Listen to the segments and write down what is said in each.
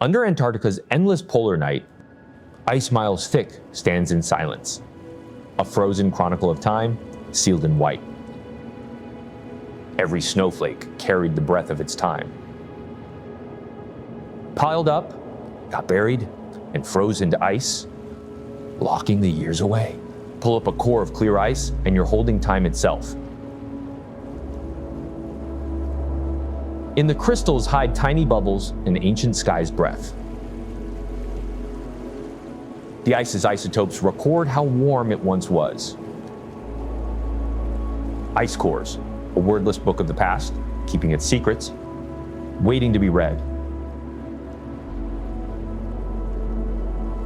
Under Antarctica's endless polar night, ice miles thick stands in silence, a frozen chronicle of time sealed in white. Every snowflake carried the breath of its time. Piled up, got buried, and froze into ice, locking the years away. Pull up a core of clear ice, and you're holding time itself. In the crystals hide tiny bubbles and ancient sky's breath. The ice's isotopes record how warm it once was. Ice cores, a wordless book of the past, keeping its secrets, waiting to be read.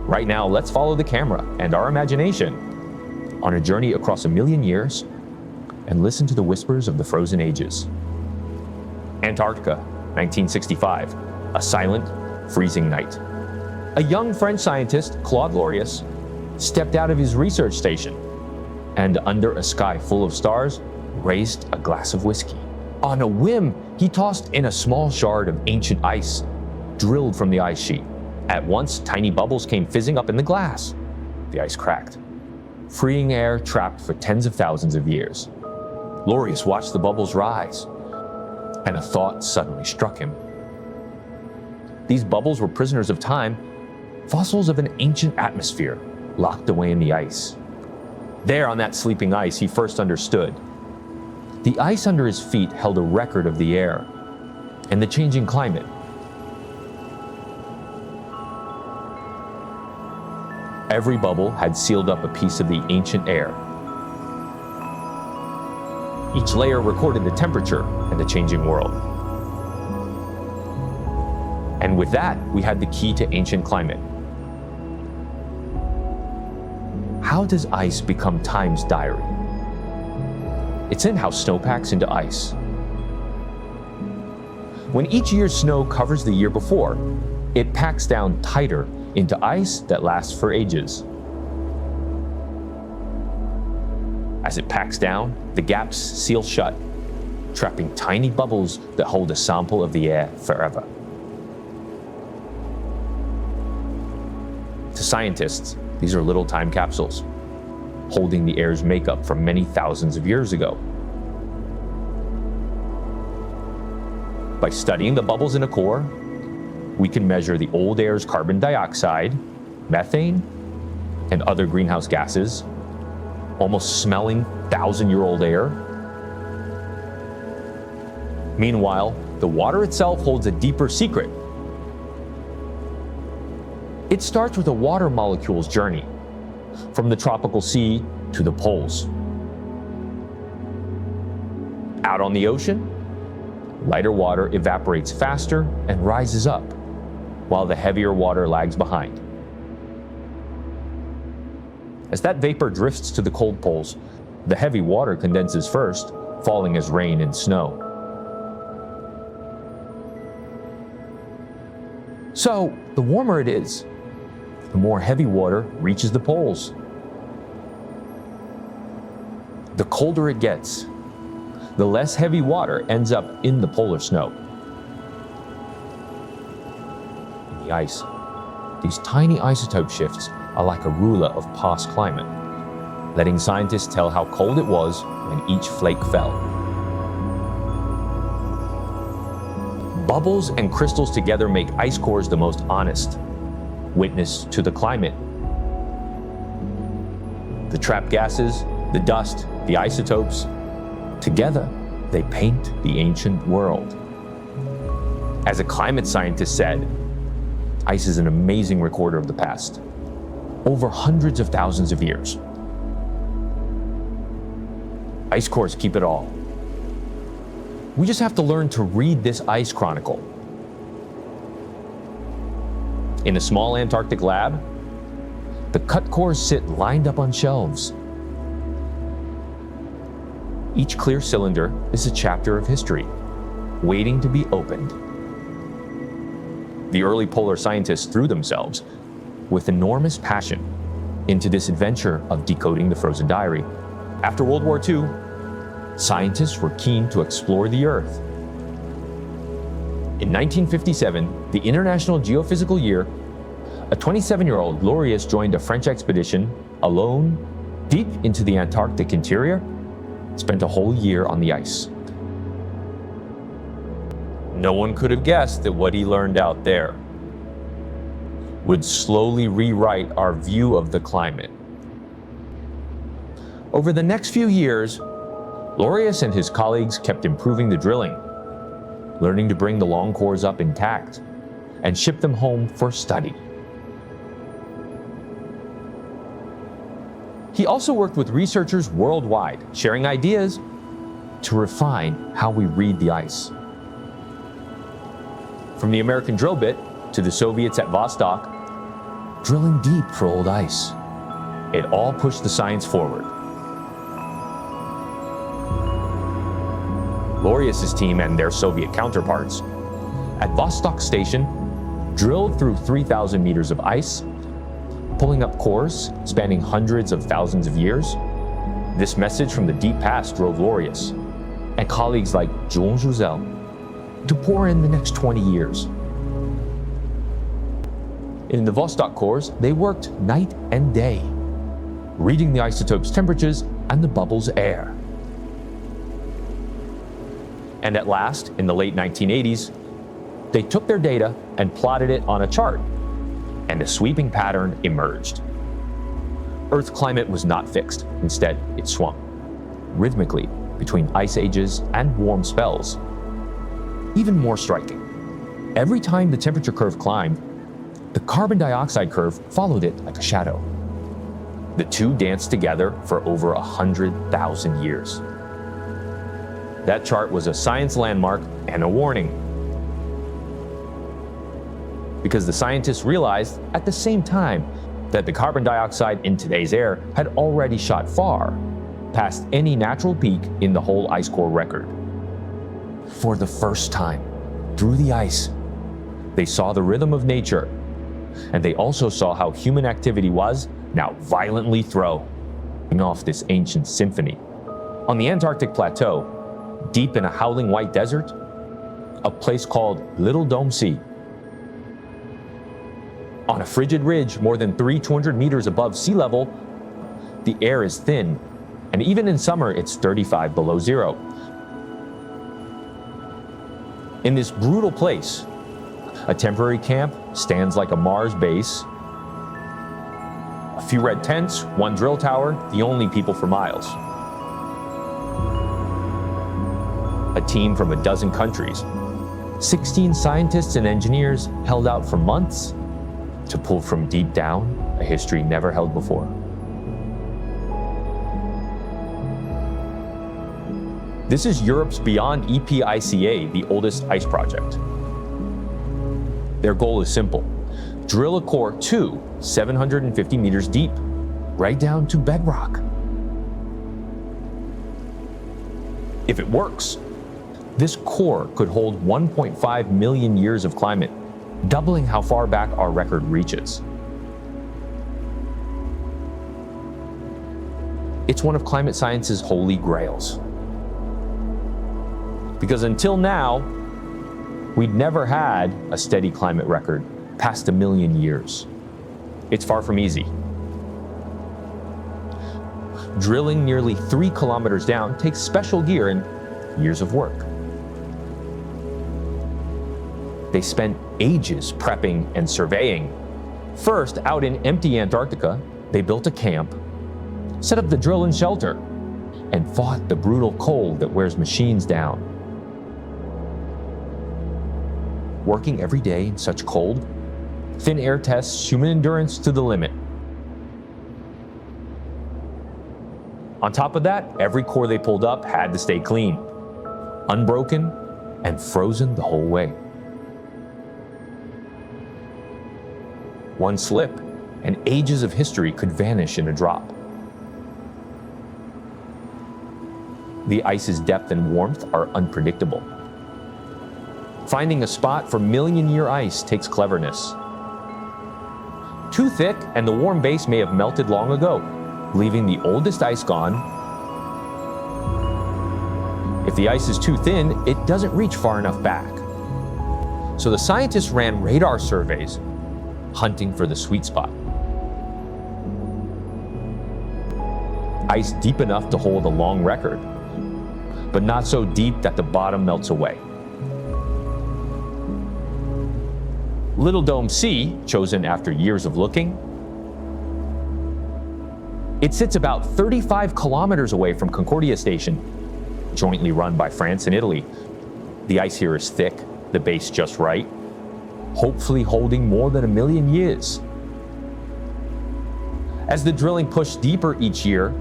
Right now, let's follow the camera and our imagination on a journey across 1,000,000 years and listen to the whispers of the frozen ages. Antarctica, 1965, a silent, freezing night. A young French scientist, Claude Lorius, stepped out of his research station and, under a sky full of stars, raised a glass of whiskey. On a whim, he tossed in a small shard of ancient ice, drilled from the ice sheet. At once, tiny bubbles came fizzing up in the glass. The ice cracked, freeing air trapped for tens of thousands of years. Lorius watched the bubbles rise, and a thought suddenly struck him. These bubbles were prisoners of time, fossils of an ancient atmosphere locked away in the ice. There on that sleeping ice, he first understood. The ice under his feet held a record of the air and the changing climate. Every bubble had sealed up a piece of the ancient air. Each layer recorded the temperature and the changing world. And with that, we had the key to ancient climate. How does ice become time's diary? It's in how snow packs into ice. When each year's snow covers the year before, it packs down tighter into ice that lasts for ages. As it packs down, the gaps seal shut, trapping tiny bubbles that hold a sample of the air forever. To scientists, these are little time capsules, holding the air's makeup from many thousands of years ago. By studying the bubbles in a core, we can measure the old air's carbon dioxide, methane, and other greenhouse gases, almost smelling 1,000-year-old air. Meanwhile, the water itself holds a deeper secret. It starts with a water molecule's journey, from the tropical sea to the poles. Out on the ocean, lighter water evaporates faster and rises up, while the heavier water lags behind. As that vapor drifts to the cold poles, the heavy water condenses first, falling as rain and snow. So, the warmer it is, the more heavy water reaches the poles. The colder it gets, the less heavy water ends up in the polar snow. In the ice, these tiny isotope shifts are like a ruler of past climate, letting scientists tell how cold it was when each flake fell. Bubbles and crystals together make ice cores the most honest witness to the climate. The trapped gases, the dust, the isotopes, together they paint the ancient world. As a climate scientist said, ice is an amazing recorder of the past, over hundreds of thousands of years. Ice cores keep it all. We just have to learn to read this ice chronicle. In a small Antarctic lab, the cut cores sit lined up on shelves. Each clear cylinder is a chapter of history, waiting to be opened. The early polar scientists threw themselves with enormous passion into this adventure of decoding the frozen diary. After World War II, scientists were keen to explore the Earth. In 1957, the International Geophysical Year, a 27-year-old Laureus joined a French expedition alone deep into the Antarctic interior, spent a whole year on the ice. No one could have guessed that what he learned out there would slowly rewrite our view of the climate. Over the next few years, Laureus and his colleagues kept improving the drilling, learning to bring the long cores up intact and ship them home for study. He also worked with researchers worldwide, sharing ideas to refine how we read the ice. From the American drill bit to the Soviets at Vostok, drilling deep for old ice, it all pushed the science forward. Laureus's team and their Soviet counterparts at Vostok Station drilled through 3,000 meters of ice, pulling up cores spanning hundreds of thousands of years. This message from the deep past drove Laureus and colleagues like Jules Jouzel to pour in the next 20 years. In the Vostok cores, they worked night and day, reading the isotope's temperatures and the bubble's air. And at last, in the late 1980s, they took their data and plotted it on a chart, and a sweeping pattern emerged. Earth's climate was not fixed. Instead, it swung rhythmically between ice ages and warm spells. Even more striking, every time the temperature curve climbed, the carbon dioxide curve followed it like a shadow. The two danced together for over 100,000 years. That chart was a science landmark and a warning, because the scientists realized at the same time that the carbon dioxide in today's air had already shot far past any natural peak in the whole ice core record. For the first time, through the ice, they saw the rhythm of nature, and they also saw how human activity was now violently throwing off this ancient symphony. On the Antarctic plateau, deep in a howling white desert, a place called Little Dome Sea. On a frigid ridge more than 200 meters above sea level, the air is thin, and even in summer it's 35 below zero. In this brutal place, a temporary camp stands like a Mars base. A few red tents, one drill tower, the only people for miles. A team from a dozen countries, 16 scientists and engineers held out for months to pull from deep down a history never held before. This is Europe's Beyond EPICA, the oldest ice project. Their goal is simple: drill a core 750 meters deep, right down to bedrock. If it works, this core could hold 1.5 million years of climate, doubling how far back our record reaches. It's one of climate science's holy grails. Because until now, we'd never had a steady climate record past 1 million years. It's far from easy. Drilling nearly 3 kilometers down takes special gear and years of work. They spent ages prepping and surveying. First, out in empty Antarctica, they built a camp, set up the drill and shelter, and fought the brutal cold that wears machines down. Working every day in such cold, thin air tests human endurance to the limit. On top of that, every core they pulled up had to stay clean, unbroken, and frozen the whole way. One slip, and ages of history could vanish in a drop. The ice's depth and warmth are unpredictable. Finding a spot for million-year ice takes cleverness. Too thick, and the warm base may have melted long ago, leaving the oldest ice gone. If the ice is too thin, it doesn't reach far enough back. So the scientists ran radar surveys, hunting for the sweet spot. Ice deep enough to hold a long record, but not so deep that the bottom melts away. Little Dome C, chosen after years of looking, it sits about 35 kilometers away from Concordia Station, jointly run by France and Italy. The ice here is thick, the base just right, hopefully holding more than 1 million years. As the drilling pushed deeper each year,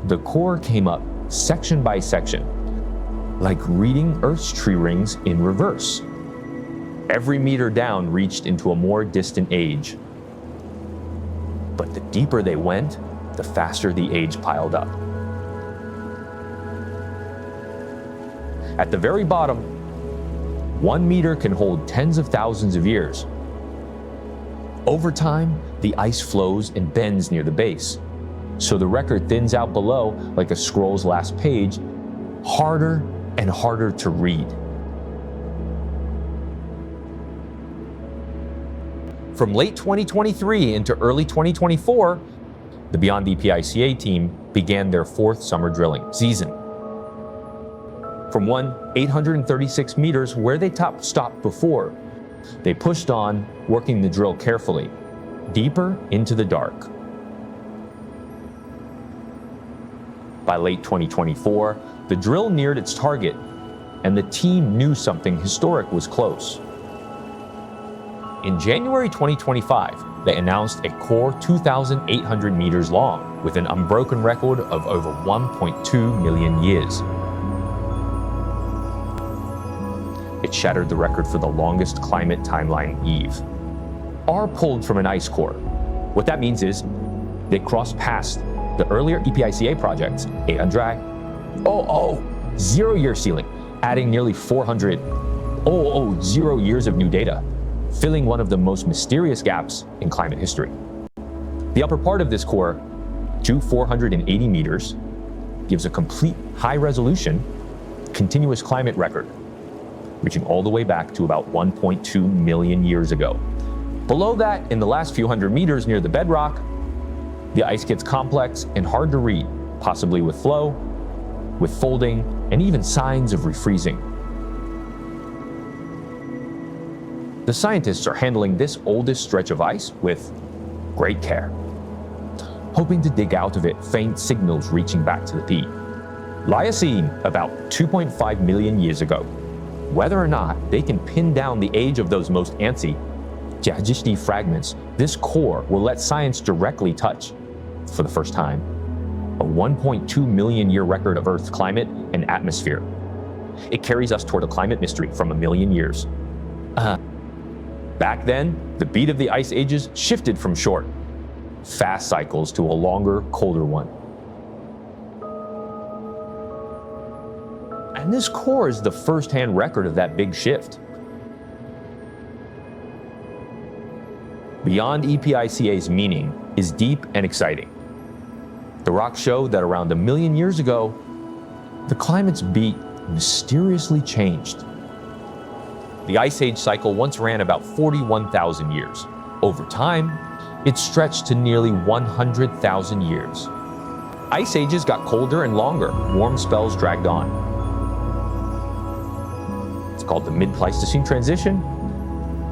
the core came up section by section, like reading Earth's tree rings in reverse. Every meter down reached into a more distant age. But the deeper they went, the faster the age piled up. At the very bottom, 1 meter can hold tens of thousands of years. Over time, the ice flows and bends near the base, so the record thins out below like a scroll's last page, harder and harder to read. From late 2023 into early 2024, the Beyond EPICA team began their 4th summer drilling season. From 836 meters where they stopped before, they pushed on, working the drill carefully, deeper into the dark. By late 2024, the drill neared its target, and the team knew something historic was close. In January 2025, they announced a core 2,800 meters long, with an unbroken record of over 1.2 million years. It shattered the record for the longest climate timeline eve. Are pulled from an ice core. What that means is they crossed past the earlier EPICA projects, 0-year ceiling, adding nearly 0 years of new data, filling one of the most mysterious gaps in climate history. The upper part of this core, 480 meters, gives a complete high-resolution, continuous climate record, reaching all the way back to about 1.2 million years ago. Below that, in the last few hundred meters near the bedrock, the ice gets complex and hard to read, possibly with flow, with folding, and even signs of refreezing. The scientists are handling this oldest stretch of ice with great care, hoping to dig out of it faint signals reaching back to the peak. Liocene, about 2.5 million years ago. Whether or not they can pin down the age of those most antsy Jiajisti fragments, this core will let science directly touch, for the first time, a 1.2 million year record of Earth's climate and atmosphere. It carries us toward a climate mystery from 1 million years. Back then, the beat of the ice ages shifted from short, fast cycles to a longer, colder one. And this core is the first-hand record of that big shift. Beyond EPICA's meaning is deep and exciting. The rocks show that around 1 million years ago, the climate's beat mysteriously changed. The Ice Age cycle once ran about 41,000 years. Over time, it stretched to nearly 100,000 years. Ice ages got colder and longer, warm spells dragged on. It's called the mid-Pleistocene transition,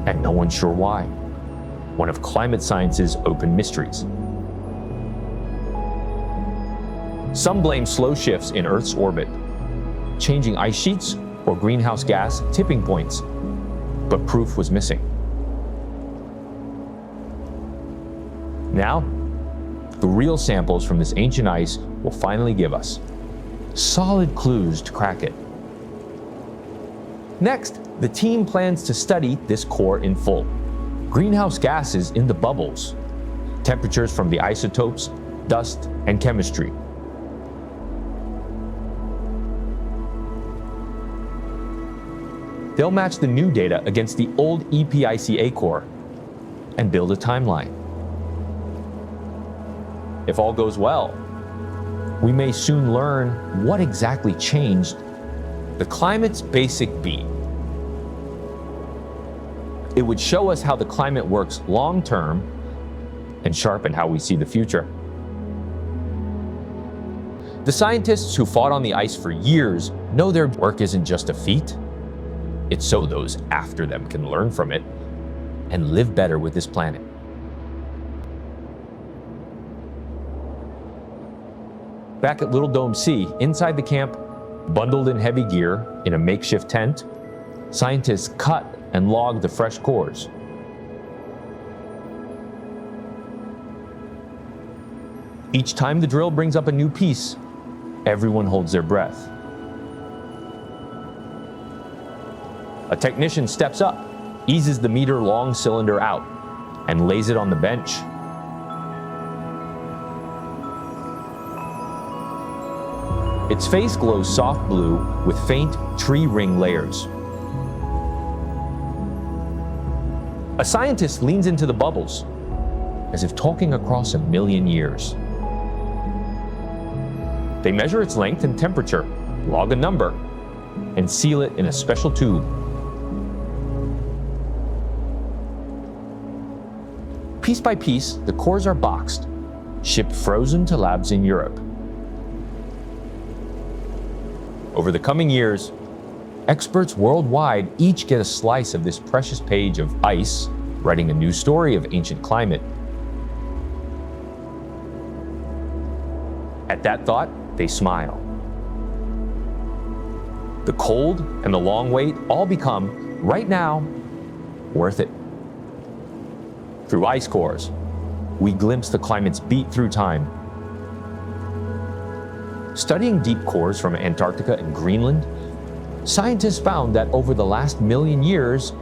and no one's sure why. One of climate science's open mysteries. Some blame slow shifts in Earth's orbit, changing ice sheets or greenhouse gas tipping points, but proof was missing. Now, the real samples from this ancient ice will finally give us solid clues to crack it. Next, the team plans to study this core in full. Greenhouse gases in the bubbles, temperatures from the isotopes, dust, and chemistry. They'll match the new data against the old EPICA core and build a timeline. If all goes well, we may soon learn what exactly changed the climate's basic beat. It would show us how the climate works long-term and sharpen how we see the future. The scientists who fought on the ice for years know their work isn't just a feat. It's so those after them can learn from it and live better with this planet. Back at Little Dome C, inside the camp, bundled in heavy gear in a makeshift tent, scientists cut and log the fresh cores. Each time the drill brings up a new piece, everyone holds their breath. A technician steps up, eases the meter-long cylinder out, and lays it on the bench. Its face glows soft blue with faint tree ring layers. A scientist leans into the bubbles, as if talking across 1,000,000 years. They measure its length and temperature, log a number, and seal it in a special tube. Piece by piece, the cores are boxed, shipped frozen to labs in Europe. Over the coming years, experts worldwide each get a slice of this precious page of ice, writing a new story of ancient climate. At that thought, they smile. The cold and the long wait all become, right now, worth it. Through ice cores, we glimpse the climate's beat through time. Studying deep cores from Antarctica and Greenland, scientists found that over the last 1,000,000 years,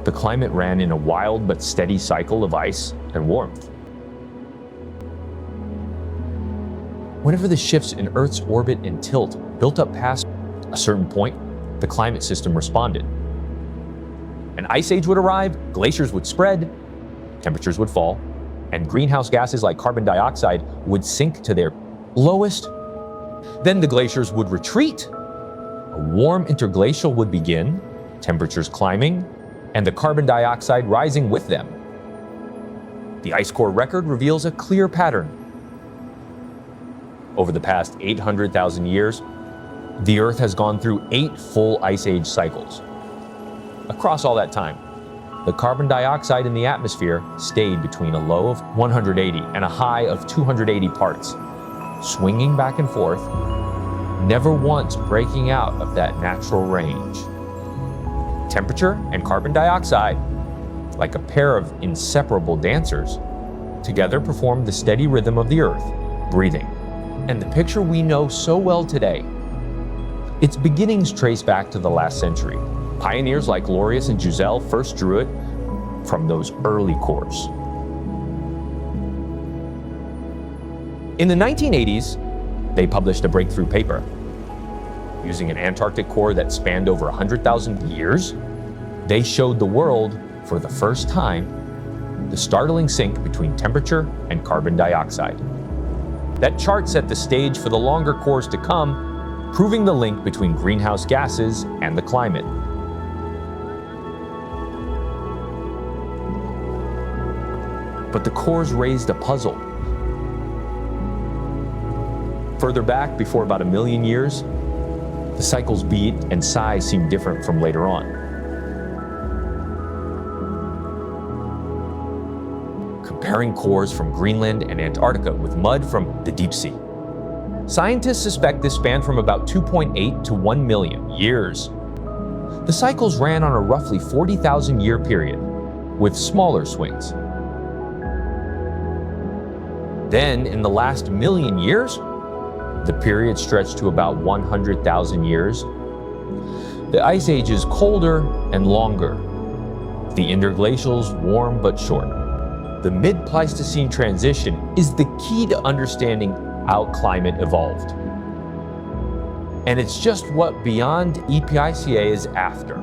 the climate ran in a wild but steady cycle of ice and warmth. Whenever the shifts in Earth's orbit and tilt built up past a certain point, the climate system responded. An ice age would arrive, glaciers would spread, temperatures would fall, and greenhouse gases like carbon dioxide would sink to their lowest. Then the glaciers would retreat. A warm interglacial would begin, temperatures climbing, and the carbon dioxide rising with them. The ice core record reveals a clear pattern. Over the past 800,000 years, the Earth has gone through 8 full ice age cycles. Across all that time, the carbon dioxide in the atmosphere stayed between a low of 180 and a high of 280 parts, swinging back and forth, never once breaking out of that natural range. Temperature and carbon dioxide, like a pair of inseparable dancers, together perform the steady rhythm of the Earth, breathing. And the picture we know so well today, its beginnings trace back to the last century. Pioneers like Laureus and Giselle first drew it from those early cores. In the 1980s, they published a breakthrough paper. Using an Antarctic core that spanned over 100,000 years, they showed the world, for the first time, the startling sync between temperature and carbon dioxide. That chart set the stage for the longer cores to come, proving the link between greenhouse gases and the climate. But the cores raised a puzzle. Further back, before about 1,000,000 years, the cycle's beat and size seemed different from later on. Comparing cores from Greenland and Antarctica with mud from the deep sea, scientists suspect this spanned from about 2.8 to 1 million years. The cycles ran on a roughly 40,000 year period, with smaller swings. Then, in the last 1,000,000 years, the period stretched to about 100,000 years. The ice age is colder and longer. The interglacials warm but short. The mid-Pleistocene transition is the key to understanding how climate evolved. And it's just what Beyond EPICA is after.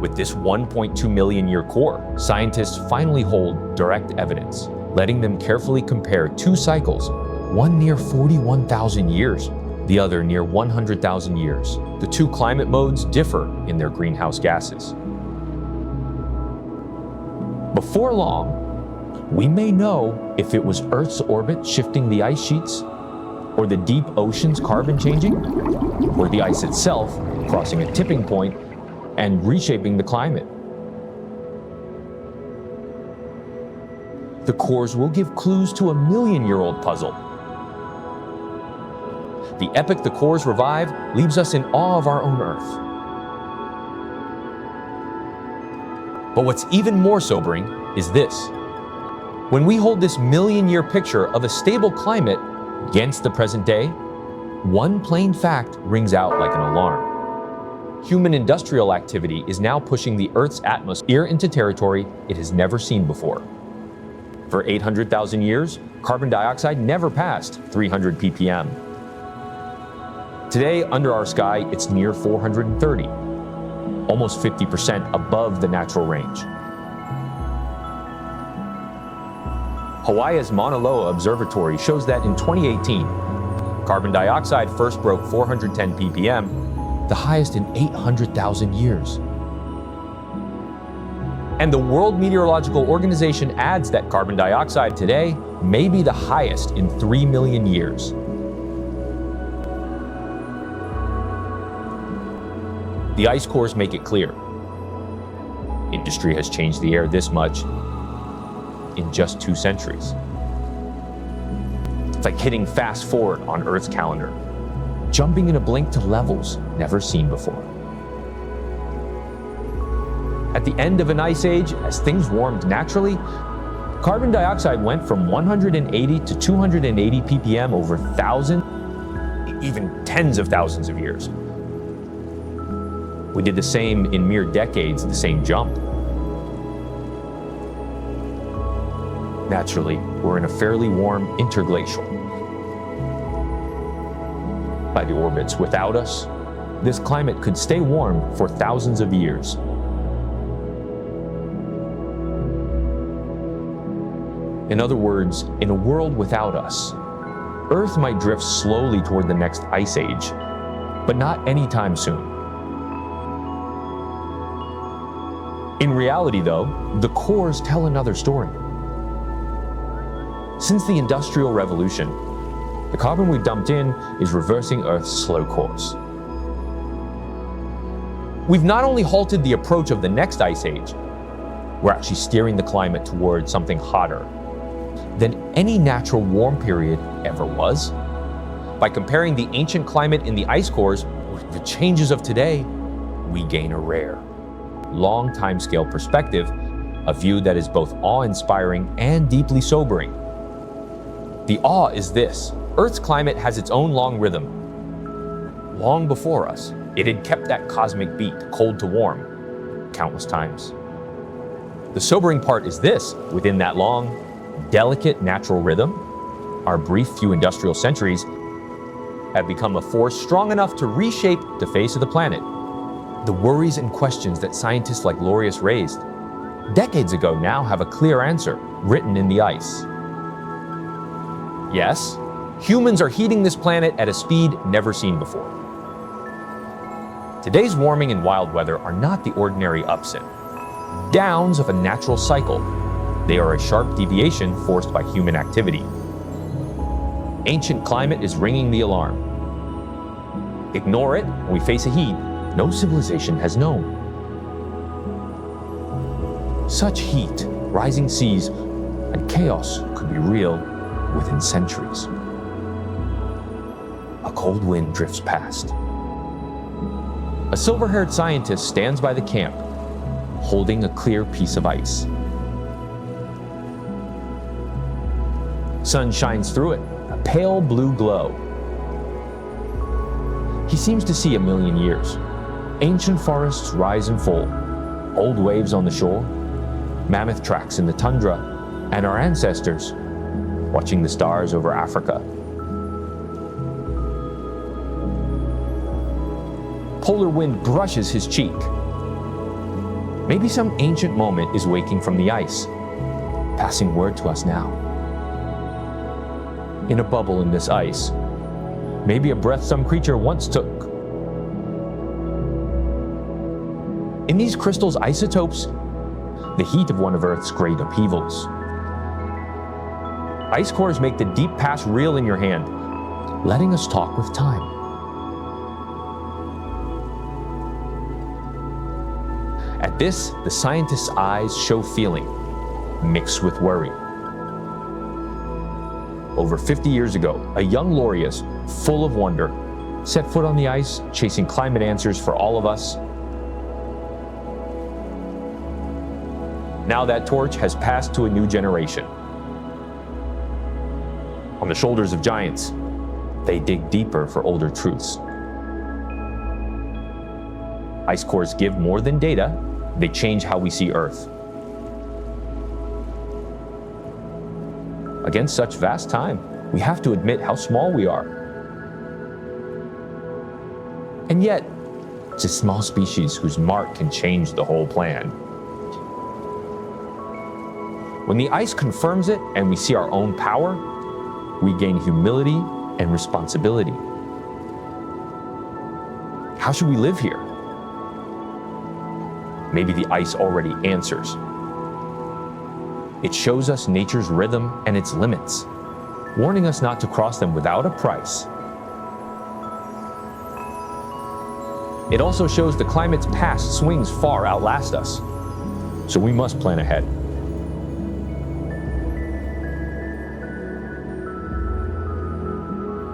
With this 1.2 million year core, scientists finally hold direct evidence, letting them carefully compare 2 cycles, one near 41,000 years, the other near 100,000 years. The 2 climate modes differ in their greenhouse gases. Before long, we may know if it was Earth's orbit shifting the ice sheets, or the deep ocean's carbon changing, or the ice itself crossing a tipping point and reshaping the climate. The cores will give clues to a million-year-old puzzle. The epic the cores revive leaves us in awe of our own Earth. But what's even more sobering is this. When we hold this million-year picture of a stable climate against the present day, one plain fact rings out like an alarm. Human industrial activity is now pushing the Earth's atmosphere into territory it has never seen before. For 800,000 years, carbon dioxide never passed 300 ppm. Today, under our sky, it's near 430, almost 50% above the natural range. Hawaii's Mauna Loa Observatory shows that in 2018, carbon dioxide first broke 410 ppm, the highest in 800,000 years. And the World Meteorological Organization adds that carbon dioxide today may be the highest in 3 million years. The ice cores make it clear. Industry has changed the air this much in just 2 centuries. It's like hitting fast forward on Earth's calendar, jumping in a blink to levels never seen before. At the end of an ice age, as things warmed naturally, carbon dioxide went from 180 to 280 ppm over thousands, even tens of thousands of years. We did the same in mere decades, the same jump. Naturally, we're in a fairly warm interglacial. By the orbits without us, this climate could stay warm for thousands of years. In other words, in a world without us, Earth might drift slowly toward the next ice age, but not anytime soon. In reality, though, the cores tell another story. Since the Industrial Revolution, the carbon we've dumped in is reversing Earth's slow course. We've not only halted the approach of the next ice age, we're actually steering the climate toward something hotter than any natural warm period ever was. By comparing the ancient climate in the ice cores with the changes of today, we gain a rare, long timescale perspective, a view that is both awe-inspiring and deeply sobering. The awe is this: Earth's climate has its own long rhythm. Long before us, it had kept that cosmic beat, cold to warm, countless times. The sobering part is this: within that long, delicate natural rhythm, our brief few industrial centuries have become a force strong enough to reshape the face of the planet. The worries and questions that scientists like Laureus raised decades ago now have a clear answer written in the ice. Yes, humans are heating this planet at a speed never seen before. Today's warming and wild weather are not the ordinary ups and downs of a natural cycle. They are a sharp deviation forced by human activity. Ancient climate is ringing the alarm. Ignore it, and we face a heat no civilization has known. Such heat, rising seas, and chaos could be real within centuries. A cold wind drifts past. A silver-haired scientist stands by the camp, holding a clear piece of ice. Sun shines through it, a pale blue glow. He seems to see a million years. Ancient forests rise and fall, old waves on the shore, mammoth tracks in the tundra, and our ancestors watching the stars over Africa. Polar wind brushes his cheek. Maybe some ancient moment is waking from the ice, passing word to us now. In a bubble in this ice, maybe a breath some creature once took. In these crystals' isotopes, the heat of one of Earth's great upheavals. Ice cores make the deep past real in your hand, letting us talk with time. At this, the scientists' eyes show feeling, mixed with worry. Over 50 years ago, a young laureate, full of wonder, set foot on the ice, chasing climate answers for all of us. Now that torch has passed to a new generation. On the shoulders of giants, they dig deeper for older truths. Ice cores give more than data, they change how we see Earth. Against such vast time, we have to admit how small we are. And yet, it's a small species whose mark can change the whole plan. When the ice confirms it and we see our own power, we gain humility and responsibility. How should we live here? Maybe the ice already answers. It shows us nature's rhythm and its limits, warning us not to cross them without a price. It also shows the climate's past swings far outlast us, so we must plan ahead.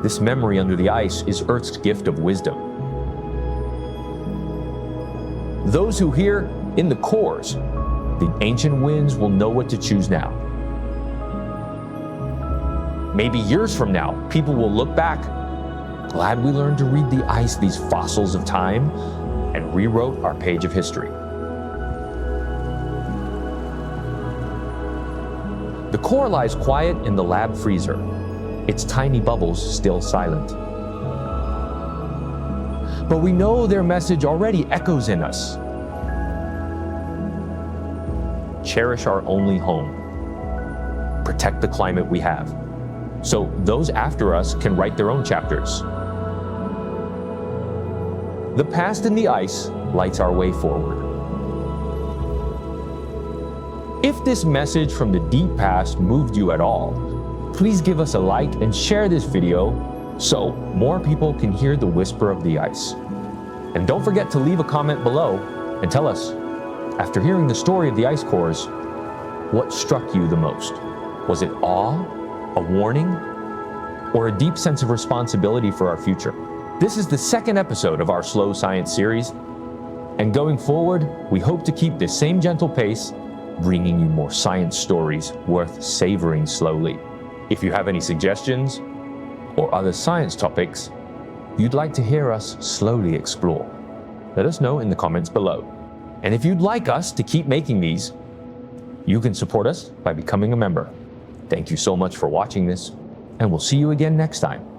This memory under the ice is Earth's gift of wisdom. Those who hear in the cores, the ancient winds will know what to choose now. Maybe years from now, people will look back, glad we learned to read the ice, these fossils of time, and rewrote our page of history. The core lies quiet in the lab freezer, its tiny bubbles still silent. But we know their message already echoes in us. Cherish our only home. Protect the climate we have, so those after us can write their own chapters. The past in the ice lights our way forward. If this message from the deep past moved you at all, please give us a like and share this video so more people can hear the whisper of the ice. And don't forget to leave a comment below and tell us, after hearing the story of the ice cores, what struck you the most? Was it awe, a warning, or a deep sense of responsibility for our future? This is the second episode of our Slow Science series, and going forward, we hope to keep this same gentle pace, bringing you more science stories worth savoring slowly. If you have any suggestions or other science topics you'd like to hear us slowly explore, let us know in the comments below. And if you'd like us to keep making these, you can support us by becoming a member. Thank you so much for watching this, and we'll see you again next time.